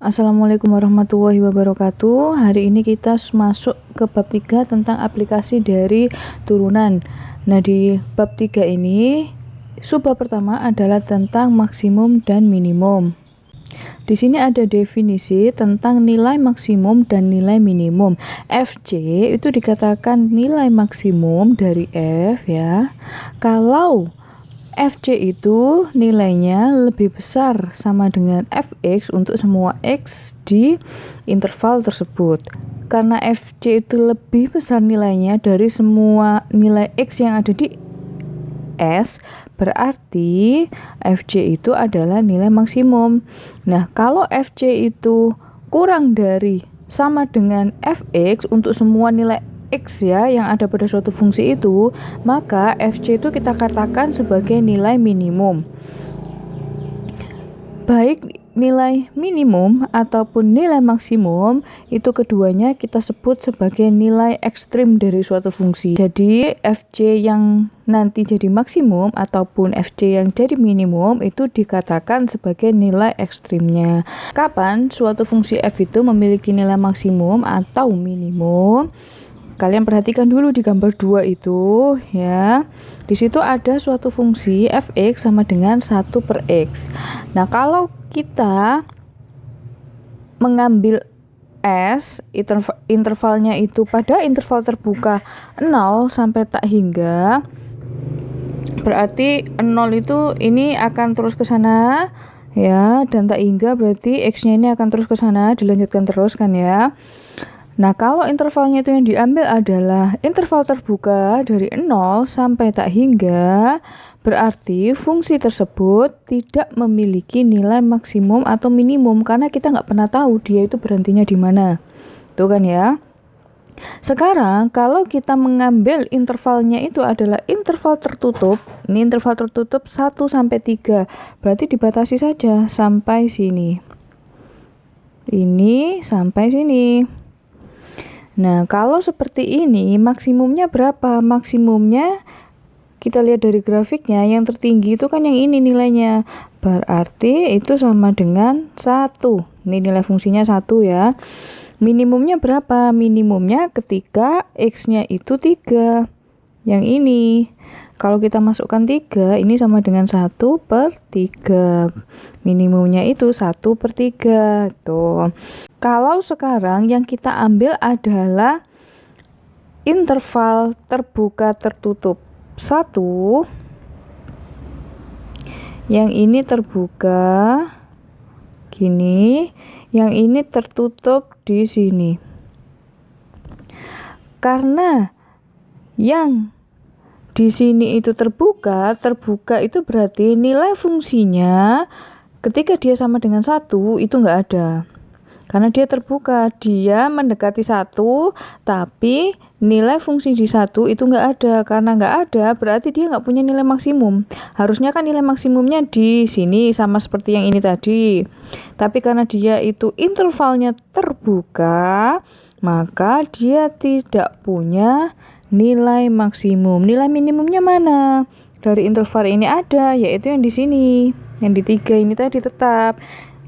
Assalamualaikum warahmatullahi wabarakatuh. Hari ini kita masuk ke bab 3 tentang aplikasi dari turunan. Nah, di bab 3 ini subbab pertama adalah tentang maksimum dan minimum. Di sini ada definisi tentang nilai maksimum dan nilai minimum. Fc itu dikatakan nilai maksimum dari F ya. Kalau Fc itu nilainya lebih besar sama dengan Fx untuk semua X di interval tersebut. Karena Fc itu lebih besar nilainya dari semua nilai X yang ada di S, berarti Fc itu adalah nilai maksimum. Nah, kalau Fc itu kurang dari sama dengan Fx untuk semua nilai X ya yang ada pada suatu fungsi itu, maka Fc itu kita katakan sebagai nilai minimum. Baik nilai minimum ataupun nilai maksimum itu keduanya kita sebut sebagai nilai ekstrim dari suatu fungsi. Jadi Fc yang nanti jadi maksimum ataupun Fc yang jadi minimum itu dikatakan sebagai nilai ekstrimnya. Kapan suatu fungsi f itu memiliki nilai maksimum atau minimum? Kalian perhatikan dulu di gambar 2 itu ya. Di situ ada suatu fungsi fx sama dengan 1/x. Nah, kalau kita mengambil S, intervalnya itu pada interval terbuka 0 sampai tak hingga, berarti 0 itu ini akan terus ke sana ya, dan tak hingga berarti X-nya ini akan terus ke sana, dilanjutkan terus kan ya. Nah, kalau intervalnya itu yang diambil adalah interval terbuka dari 0 sampai tak hingga, berarti fungsi tersebut tidak memiliki nilai maksimum atau minimum karena kita nggak pernah tahu dia itu berhentinya di mana. Tuh kan ya. Sekarang kalau kita mengambil intervalnya itu adalah interval tertutup, ini interval tertutup 1 sampai 3, berarti dibatasi saja sampai sini. Ini sampai sini. Nah, kalau seperti ini maksimumnya berapa? Maksimumnya kita lihat dari grafiknya, yang tertinggi itu kan yang ini nilainya. Berarti itu sama dengan 1. Ini nilai fungsinya 1 ya. Minimumnya berapa? Minimumnya ketika X-nya itu 3. Yang ini. Kalau kita masukkan 3, ini sama dengan 1/3. Minimumnya itu 1/3. Tuh. Kalau sekarang yang kita ambil adalah interval terbuka tertutup 1. Yang ini terbuka gini, yang ini tertutup di sini. Karena yang di sini itu terbuka itu berarti nilai fungsinya ketika dia sama dengan 1 itu nggak ada. Karena dia terbuka, dia mendekati 1, tapi nilai fungsi di 1 itu nggak ada. Karena nggak ada, berarti dia nggak punya nilai maksimum. Harusnya kan nilai maksimumnya di sini, sama seperti yang ini tadi. Tapi karena dia itu intervalnya terbuka, maka dia tidak punya nilai maksimum. Nilai minimumnya mana? Dari interval ini ada, yaitu yang di sini. Yang di 3 ini tadi tetap.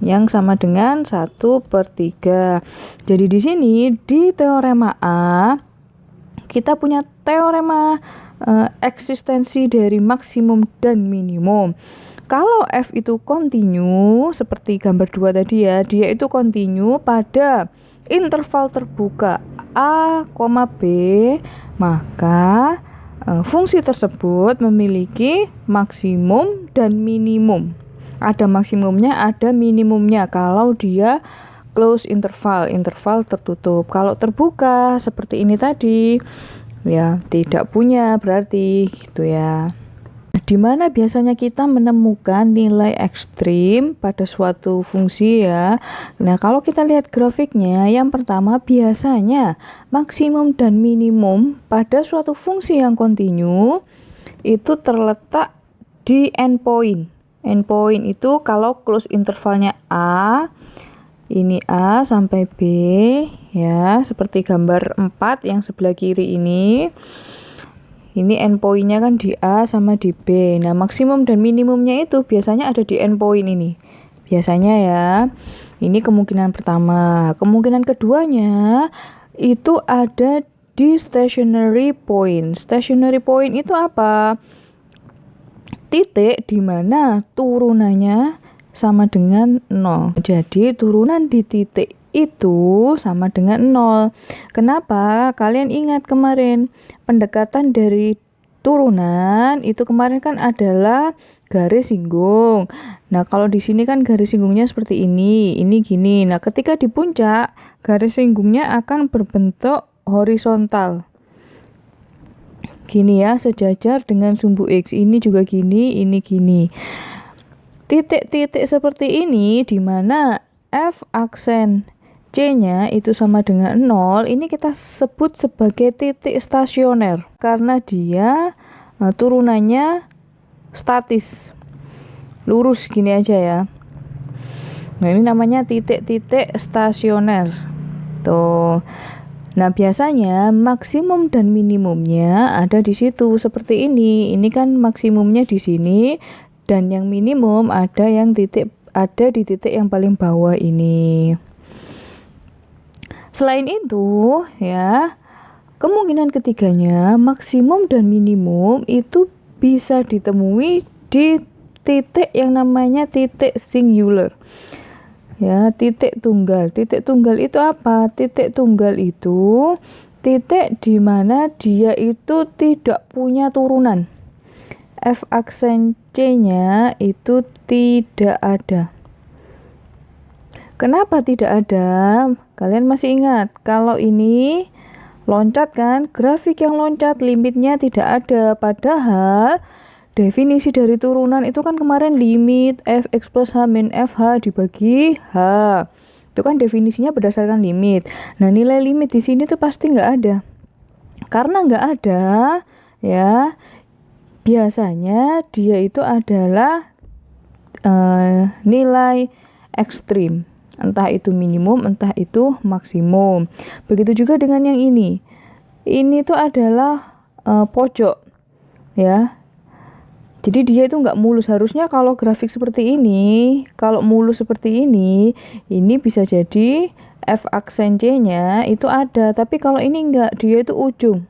Yang sama dengan 1/3. Jadi di sini di teorema A kita punya teorema eksistensi dari maksimum dan minimum. Kalau F itu kontinu seperti gambar 2 tadi ya, dia itu kontinu pada interval terbuka A, B, maka fungsi tersebut memiliki maksimum dan minimum. Ada maksimumnya, ada minimumnya kalau dia close interval tertutup. Kalau terbuka seperti ini tadi, ya tidak punya berarti gitu ya. Di mana biasanya kita menemukan nilai ekstrim pada suatu fungsi ya. Nah, kalau kita lihat grafiknya, yang pertama biasanya maksimum dan minimum pada suatu fungsi yang kontinu itu terletak di endpoint. Endpoint itu kalau close intervalnya A, ini A sampai B ya, seperti gambar 4 yang sebelah kiri ini. Ini endpointnya kan di A sama di B. Nah, maksimum dan minimumnya itu biasanya ada di endpoint ini. biasanya ya. Ini kemungkinan pertama. Kemungkinan keduanya itu ada di stationary point. Stationary point itu apa? Titik di mana turunannya sama dengan 0. Jadi turunan di titik itu sama dengan 0. Kenapa? Kalian ingat kemarin pendekatan dari turunan itu kemarin kan adalah garis singgung. Nah, kalau di sini kan garis singgungnya seperti ini gini. Nah, ketika di puncak, garis singgungnya akan berbentuk horizontal. Gini ya, sejajar dengan sumbu X. Ini juga gini, ini gini. Titik-titik seperti ini di mana F aksen C-nya itu sama dengan 0, ini kita sebut sebagai titik stasioner karena dia turunannya statis. Lurus gini aja ya. Nah, ini namanya titik-titik stasioner. Tuh. Nah, biasanya maksimum dan minimumnya ada di situ seperti ini. Ini kan maksimumnya di sini dan yang minimum ada di titik yang paling bawah ini. Selain itu, ya, kemungkinan ketiganya maksimum dan minimum itu bisa ditemui di titik yang namanya titik singular. Ya, titik tunggal. Titik tunggal itu apa? Titik tunggal itu titik di mana dia itu tidak punya turunan. F aksen C-nya itu tidak ada. Kenapa tidak ada? Kalian masih ingat kalau ini loncat kan? Grafik yang loncat limitnya tidak ada. Padahal definisi dari turunan itu kan kemarin limit Fx plus H min Fh dibagi H. Itu kan definisinya berdasarkan limit. Nah, nilai limit di sini tuh pasti nggak ada. Karena nggak ada, ya, biasanya dia itu adalah nilai ekstrim. Entah itu minimum, entah itu maksimum. Begitu juga dengan yang ini. Ini tuh adalah pojok, ya. Jadi dia itu nggak mulus. Harusnya kalau grafik seperti ini, kalau mulus seperti ini bisa jadi F aksen C-nya itu ada. Tapi kalau ini nggak, dia itu ujung.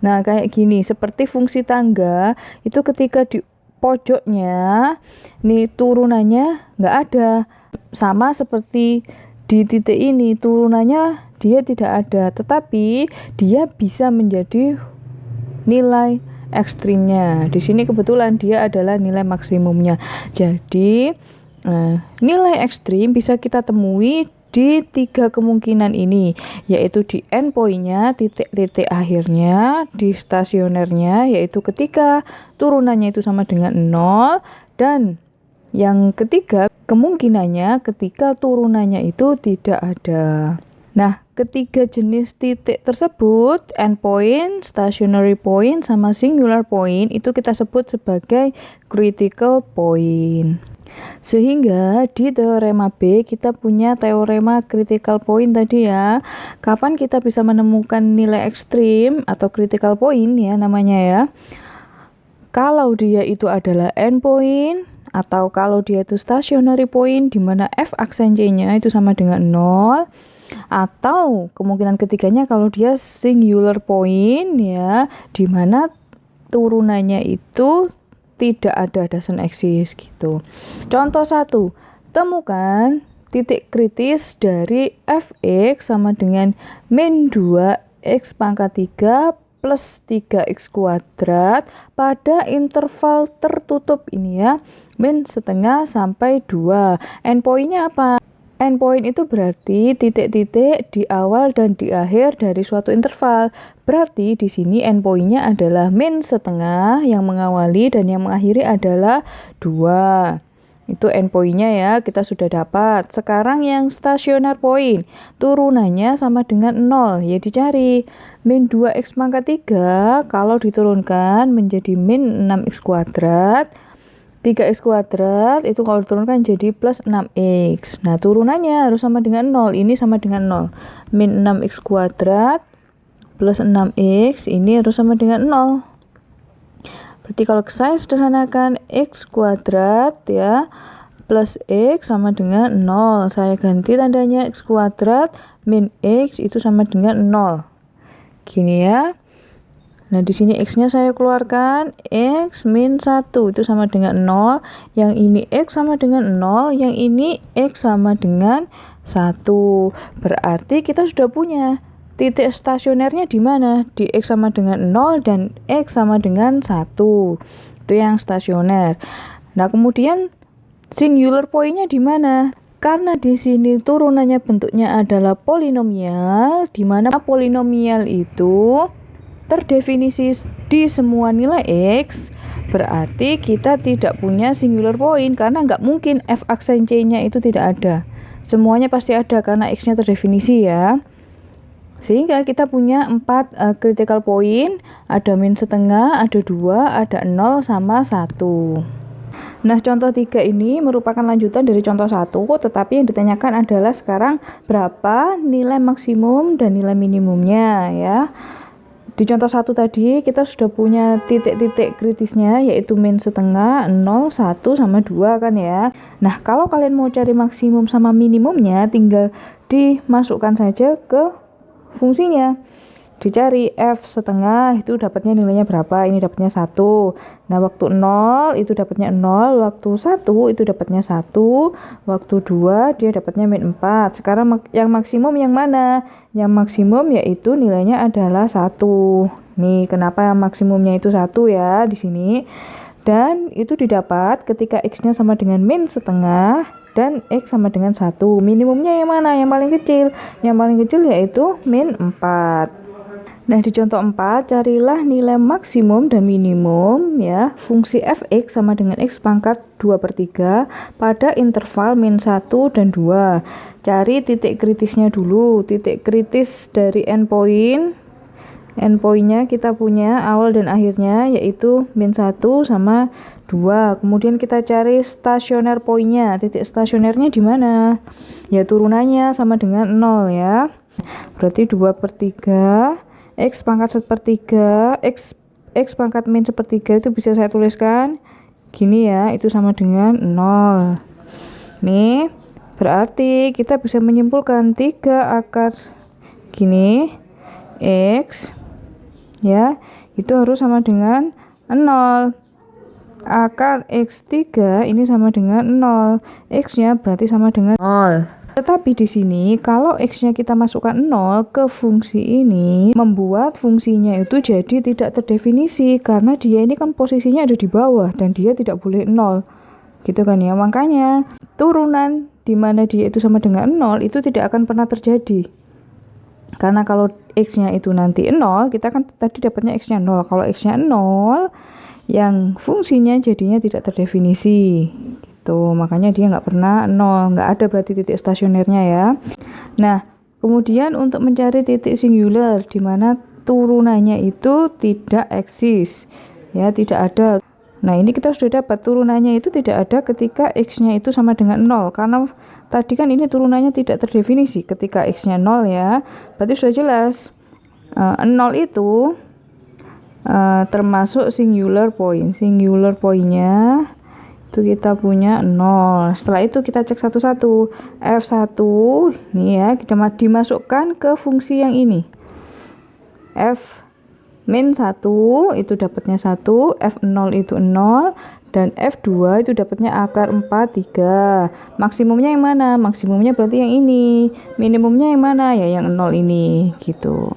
Nah, kayak gini, seperti fungsi tangga, itu ketika di pojoknya, nih turunannya nggak ada. Sama seperti di titik ini, turunannya dia tidak ada. Tetapi dia bisa menjadi nilai ekstrimnya. Di sini kebetulan dia adalah nilai maksimumnya. Jadi nilai ekstrim bisa kita temui di 3 kemungkinan ini, yaitu di endpoint-nya, titik-titik akhirnya, di stasionernya, yaitu ketika turunannya itu sama dengan 0, dan yang ketiga kemungkinannya ketika turunannya itu tidak ada. Nah, ketiga jenis titik tersebut, endpoint, stationary point, sama singular point, itu kita sebut sebagai critical point. Sehingga di teorema B kita punya teorema critical point tadi ya. Kapan kita bisa menemukan nilai ekstrim atau critical point ya namanya ya? Kalau dia itu adalah endpoint, atau kalau dia itu stationary point di mana F aksen C-nya itu sama dengan 0, atau kemungkinan ketiganya kalau dia singular point ya, di mana turunannya itu tidak ada, doesn't exist gitu. Contoh 1, temukan titik kritis dari Fx sama dengan min 2x pangkat 3 plus 3x kuadrat pada interval tertutup ini ya, min setengah sampai 2. Endpoint-nya apa? Endpoint itu berarti titik-titik di awal dan di akhir dari suatu interval. Berarti di sini endpoint-nya adalah min setengah yang mengawali dan yang mengakhiri adalah 2. Itu endpoint-nya ya, kita sudah dapat. Sekarang yang stasioner point, turunannya sama dengan 0, ya dicari. Min 2x pangkat 3 kalau diturunkan menjadi min 6x kuadrat. 3x kuadrat itu kalau diturunkan jadi plus 6x. Nah, turunannya harus sama dengan 0. Ini sama dengan 0. Min 6x kuadrat plus 6x ini harus sama dengan 0. Berarti kalau saya sederhanakan x kuadrat ya plus X sama dengan 0. Saya ganti tandanya X kuadrat min X itu sama dengan 0. Gini ya. Nah, di sini X-nya saya keluarkan, X min 1 itu sama dengan 0. Yang ini X sama dengan 0, yang ini X sama dengan 1. Berarti kita sudah punya titik stasionernya di mana? Di X sama dengan 0 dan X sama dengan 1. Itu yang stasioner. Nah, kemudian singular point-nya di mana? Karena di sini turunannya bentuknya adalah polinomial, di mana polinomial itu terdefinisi di semua nilai X, berarti kita tidak punya singular point karena nggak mungkin F aksen C-nya itu tidak ada. Semuanya pasti ada karena X-nya terdefinisi ya. Sehingga kita punya 4 critical point, ada min setengah, ada 2, ada 0, sama 1. Nah, contoh 3 ini merupakan lanjutan dari contoh 1, tetapi yang ditanyakan adalah sekarang berapa nilai maksimum dan nilai minimumnya ya. Di contoh 1 tadi kita sudah punya titik-titik kritisnya yaitu min setengah, 0, 1, sama 2 kan ya. Nah, kalau kalian mau cari maksimum sama minimumnya tinggal dimasukkan saja ke fungsinya. Dicari F setengah itu dapatnya nilainya berapa? Ini dapatnya 1. Nah, waktu 0 itu dapatnya 0, waktu 1 itu dapatnya 1, waktu 2 dia dapatnya min 4. Sekarang yang maksimum yang mana? Yang maksimum yaitu nilainya adalah 1. Nih, kenapa maksimumnya itu 1 ya di sini? Dan itu didapat ketika X-nya sama dengan min setengah dan X sama dengan 1. Minimumnya yang mana? Yang paling kecil. Yang paling kecil yaitu min 4. Nah, di contoh 4, carilah nilai maksimum dan minimum ya fungsi fx sama dengan x pangkat 2/3 pada interval min 1 dan 2. Cari titik kritisnya dulu. Titik kritis dari endpoint. Endpointnya kita punya awal dan akhirnya yaitu min 1 sama 2. Kemudian kita cari stasioner pointnya. Titik stasionernya di mana? Ya, turunannya sama dengan 0 ya. Berarti 2/3 X pangkat 1/3, X pangkat min 1/3 itu bisa saya tuliskan gini ya, itu sama dengan 0. Nih, berarti kita bisa menyimpulkan 3 akar gini X ya, itu harus sama dengan 0. Akar X3 ini sama dengan 0. X-nya berarti sama dengan 0. Tetapi di sini kalau X-nya kita masukkan 0 ke fungsi ini, membuat fungsinya itu jadi tidak terdefinisi karena dia ini kan posisinya ada di bawah dan dia tidak boleh 0. Gitu kan ya. Makanya turunan di mana dia itu sama dengan 0 itu tidak akan pernah terjadi. Karena kalau X-nya itu nanti 0, kita kan tadi dapatnya X-nya 0. Kalau X-nya 0, yang fungsinya jadinya tidak terdefinisi. Tuh, makanya dia nggak pernah 0, nggak ada berarti titik stasionernya ya. Nah, kemudian untuk mencari titik singular di mana turunannya itu tidak eksis ya, tidak ada. Nah, ini kita sudah dapat turunannya itu tidak ada ketika X-nya itu sama dengan 0 karena tadi kan ini turunannya tidak terdefinisi ketika X-nya 0 ya. Berarti sudah jelas 0 itu termasuk singular point. Singular point-nya itu kita punya 0. Setelah itu kita cek satu-satu. F1 nih ya, kita dimasukkan ke fungsi yang ini. F min 1 itu dapatnya 1, F0 itu 0, dan F2 itu dapatnya akar 4/3. Maksimumnya yang mana? Maksimumnya berarti yang ini. Minimumnya yang mana? Ya yang 0 ini gitu.